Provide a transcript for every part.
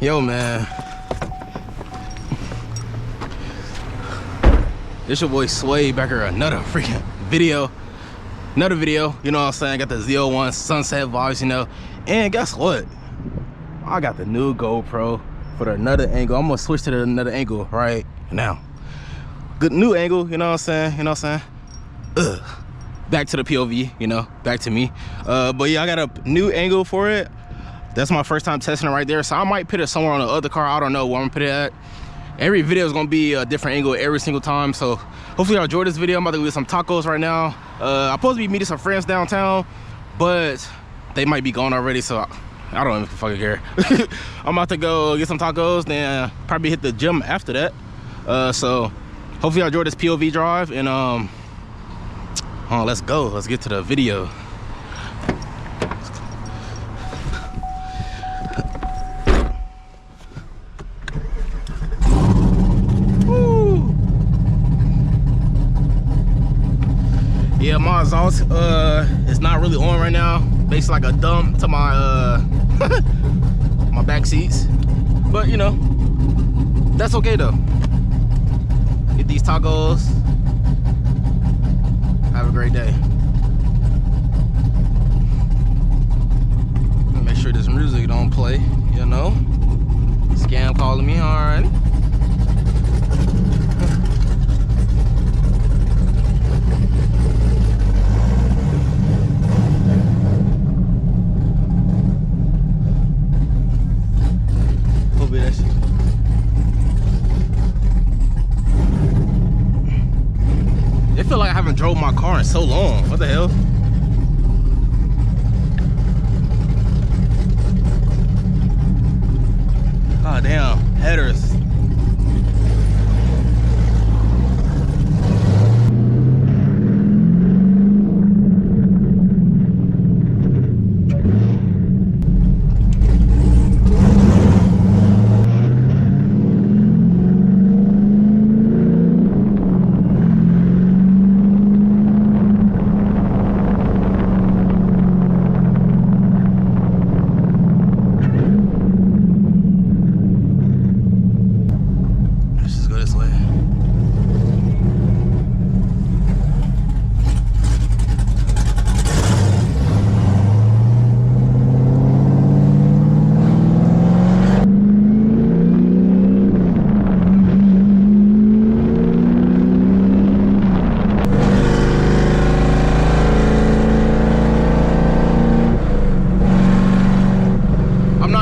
Yo, man. It's your boy Sway back here, another freaking video. Another video, you know what I'm saying? I got the ZL1 sunset vibes, you know. And guess what? I got the new GoPro for another angle. I'm gonna switch to another angle right now. Good new angle, you know what I'm saying? You know what I'm saying? Back to the POV, you know, back to me. But yeah, I got a new angle for it. That's my first time testing it right there. So I might put it somewhere on the other car. I don't know where I'm gonna put it at. Every video is gonna be a different angle every single time. So hopefully y'all enjoy this video. I'm about to go get some tacos right now. I'm supposed to be meeting some friends downtown, but they might be gone already. So I don't even fucking care. I'm about to go get some tacos, then probably hit the gym after that. So hopefully y'all enjoy this POV drive, and let's go. Let's get to the video. Yeah, my exhaust is not really on right now. Basically like a dump to my my back seats. But you know, that's okay though. Get these tacos. Have a great day. Make sure this music don't play, you know. Scam calling me already. I feel like I haven't drove my car in so long. What the hell? God damn, headers.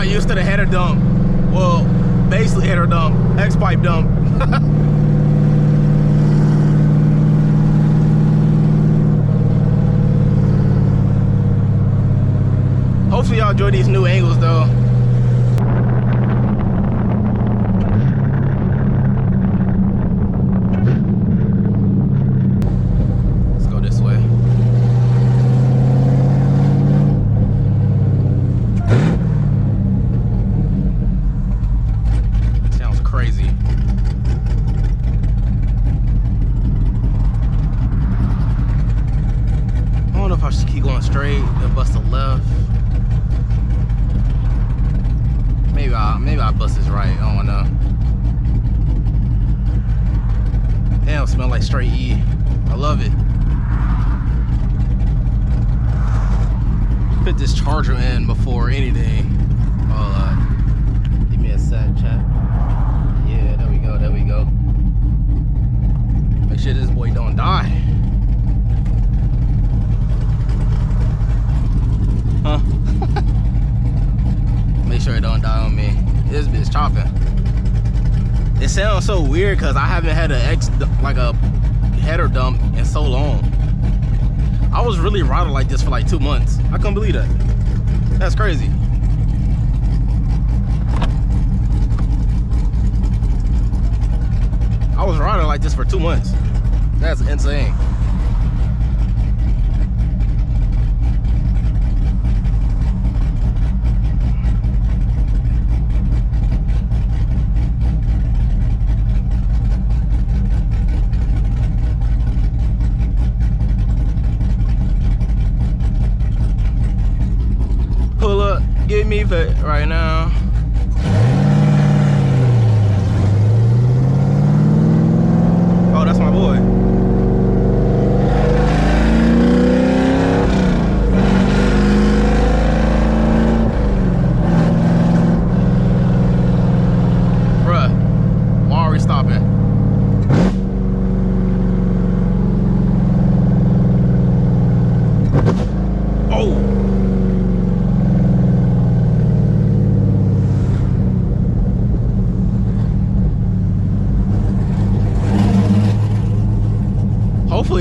Used to the header dump. Well, basically header dump, X-pipe dump. Hopefully y'all enjoy these new angles though. Let's go this way. Crazy. I don't know if I should keep going straight or bust a left. Maybe I bust this right. I don't know. Damn, smell like straight E. I love it. Put this charger in before anything. Give me a sec, chat. Yeah, there we go, there we go. Make sure this boy don't die. Huh? Make sure it don't die on me. This bitch chopping. It sounds so weird because I haven't had a header dump in so long. I was really riding like this for like 2 months. I couldn't believe that. That's crazy. I was riding like this for 2 months. That's insane. Pull up, get me right now.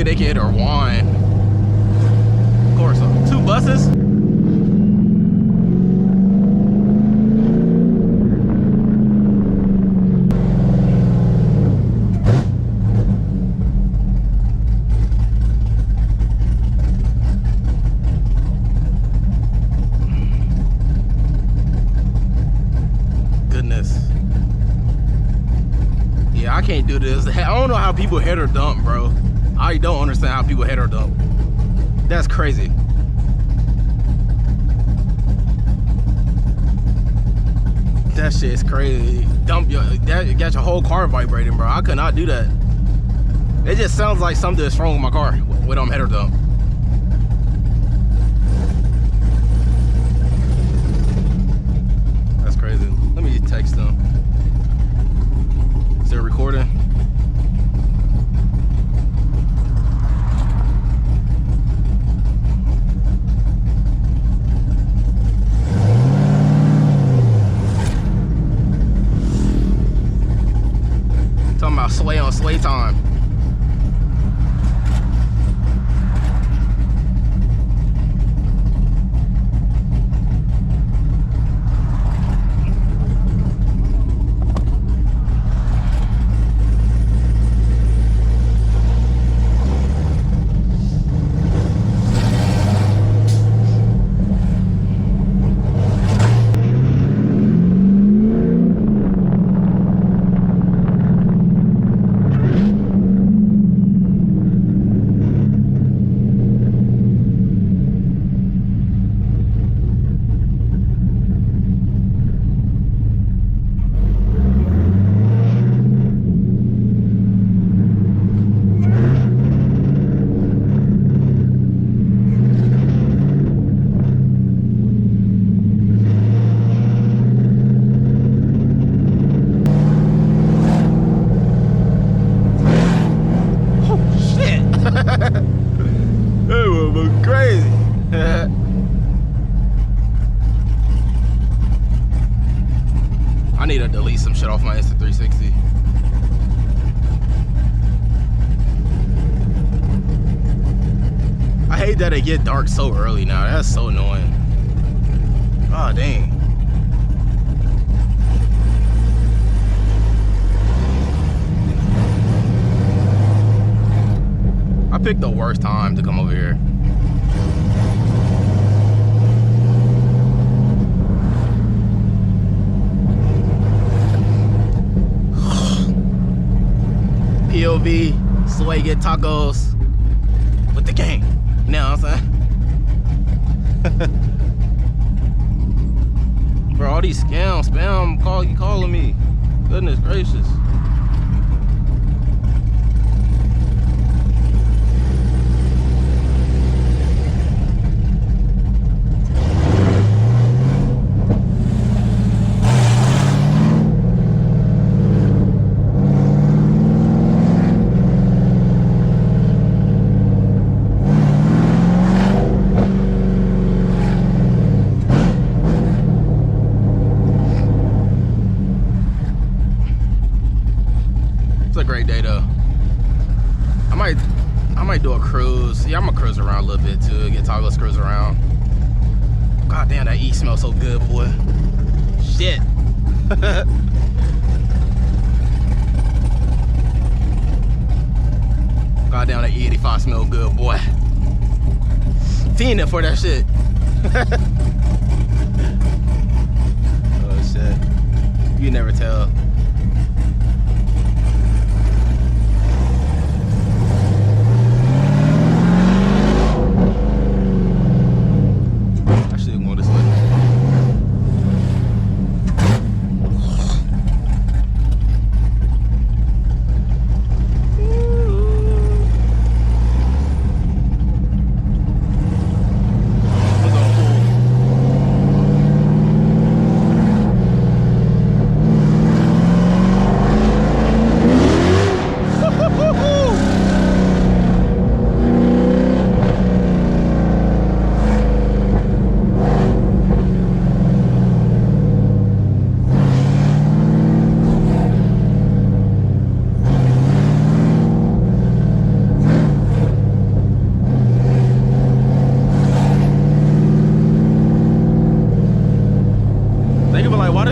think they can hit or whine. Of course, 2 buses. Goodness. Yeah, I can't do this. I don't know how people header dump, bro. I don't understand how people header dump. That's crazy. That shit is crazy. Dump your, that got your whole car vibrating, bro. I could not do that. It just sounds like something is wrong with my car when I'm header dump. That's crazy. Let me text them. Is they recording? Talking about sway on sway time. That was crazy. I need to delete some shit off my Insta360. I hate that it get dark so early now. That's so annoying. Oh dang. I picked the worst time to come over here. POV, Sway get tacos with the gang. You know what I'm saying? Bro, all these spam calling me. Goodness gracious. It's a great day though. I might do a cruise. Yeah, I'm gonna cruise around a little bit too. Get tacos, cruise around. God damn, that E smells so good, boy. Shit. God damn, that E85 smell good, boy. Fiending for that shit. Oh shit. You never tell.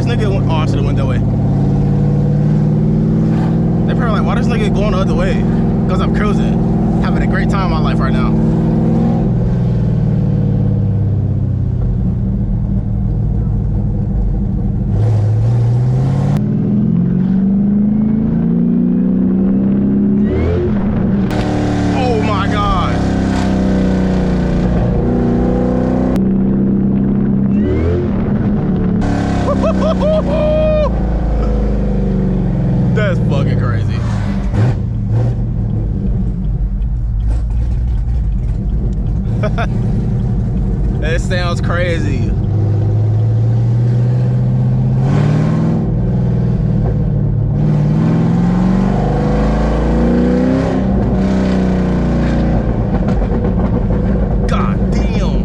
this nigga went, oh, I should have went that way. They probably like, why this nigga going the other way? Because I'm cruising, having a great time in my life right now. That's fucking crazy. That sounds crazy. God damn.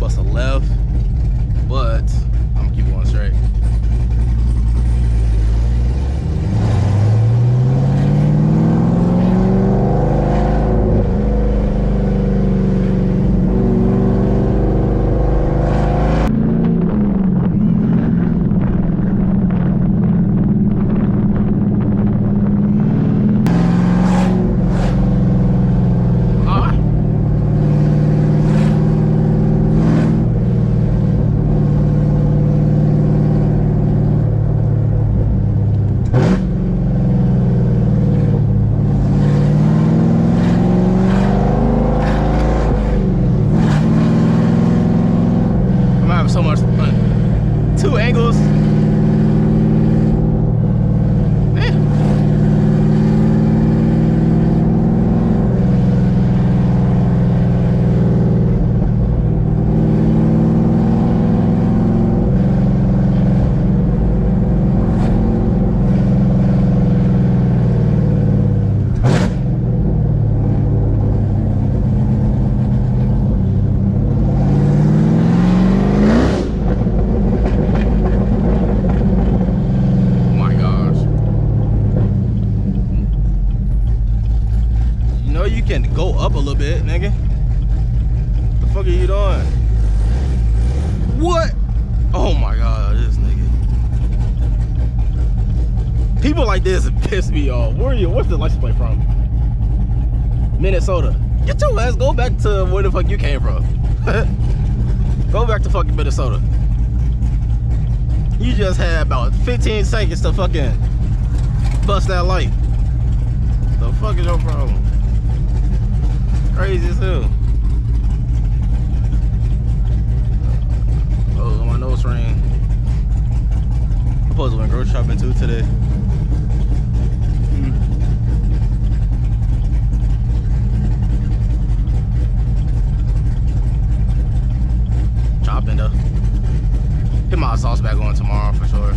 Bust a left, but I'm gonna keep going straight. So much fun. 2 angles. You can go up a little bit, nigga. What the fuck are you doing? What? Oh my god, this nigga. People like this piss me off. Where are you? What's the license plate from? Minnesota. Get your ass, go back to where the fuck you came from. Go back to fucking Minnesota. You just had about 15 seconds to fucking bust that light. The fuck is your problem? Crazy as hell. Oh, my nose ring. I'm supposed to went grocery shopping too today. Chopping though. Hit my sauce back on tomorrow for sure.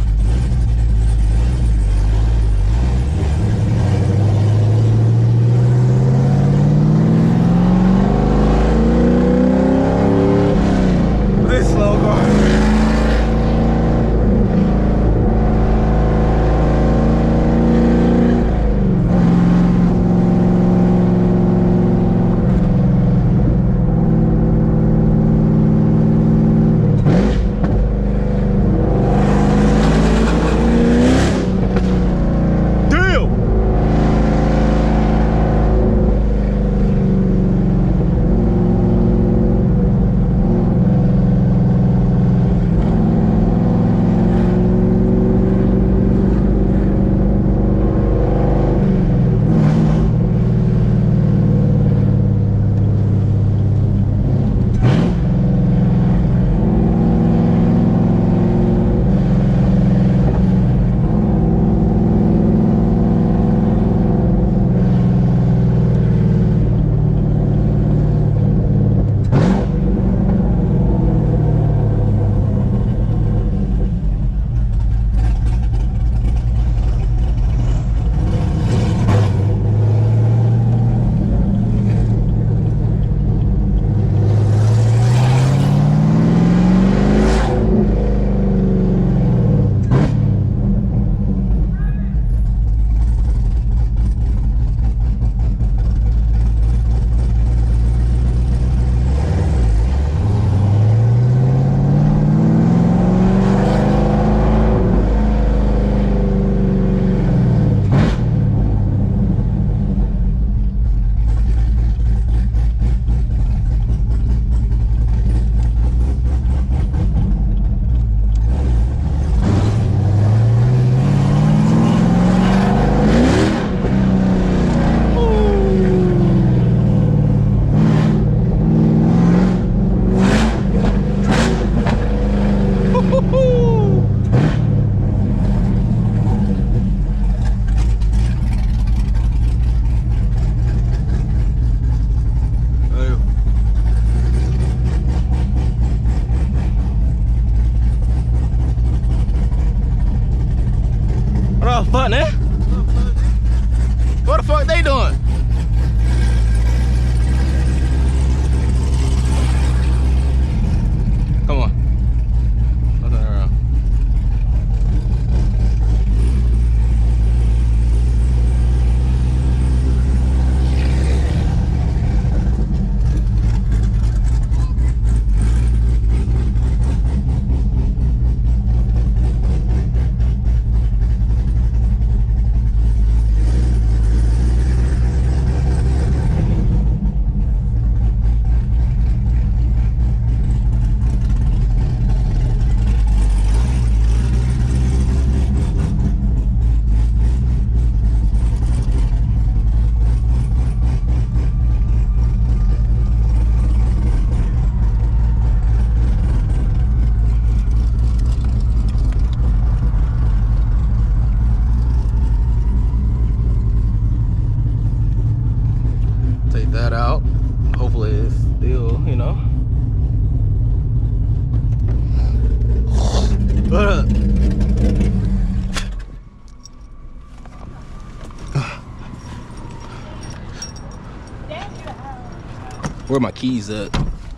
Where are my keys at?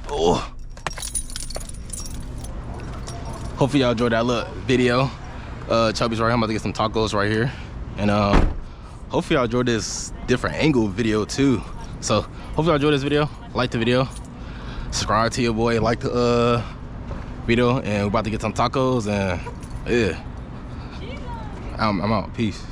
Oh. Hopefully y'all enjoyed that little video. Chubby's right here. I'm about to get some tacos right here. And hopefully y'all enjoyed this different angle video too. So hopefully y'all enjoyed this video. Like the video. Subscribe to your boy. Like the video. And we're about to get some tacos. And yeah. I'm out. Peace.